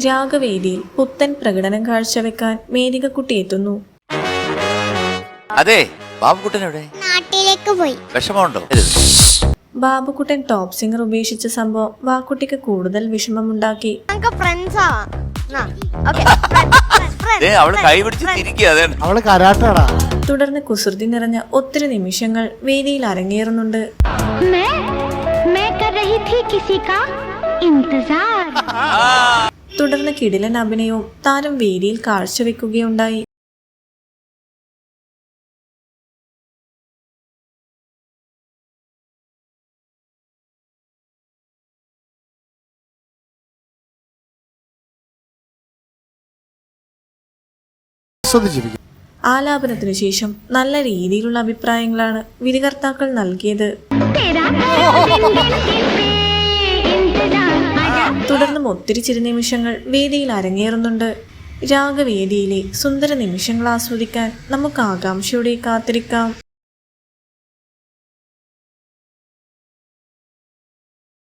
രാഗവേദിയിൽ പുത്തൻ പ്രകടനം കാഴ്ചവെക്കാൻ മേരികക്കുട്ടി എത്തുന്നു. അതെ, ബാബുക്കുട്ടൻ എവിടെ? നാട്ടിലേക്ക് പോയി. വിഷമമുണ്ടോ? ബാബുക്കുട്ടൻ ടോപ്പ് സിംഗർ ഉപേക്ഷിച്ച സംഭവം വാക്കുട്ടിക്ക് കൂടുതൽ വിഷമമുണ്ടാക്കി. അവള് കൈപിടിച്ച് തിരിക്കുക. അവള് കരാട്ടാടാ. തുടർന്ന് കുസൃതി നിറഞ്ഞ ഒത്തിരി നിമിഷങ്ങൾ വേദിയിൽ അരങ്ങേറുന്നുണ്ട്. തുടർന്ന് കിടിലൻ അഭിനയവും താരം വേദിയിൽ കാഴ്ചവെക്കുകയുണ്ടായി. ആലാപനത്തിനു ശേഷം നല്ല രീതിയിലുള്ള അഭിപ്രായങ്ങളാണ് വിധികർത്താക്കൾ നൽകിയത്. തുടർന്നും ഒത്തിരി ചിരി നിമിഷങ്ങൾ വേദിയിൽ അരങ്ങേറുന്നുണ്ട്. രാഗവേദിയിലെ സുന്ദര നിമിഷങ്ങൾ ആസ്വദിക്കാൻ നമുക്ക് ആകാംക്ഷയോടെ കാത്തിരിക്കാം.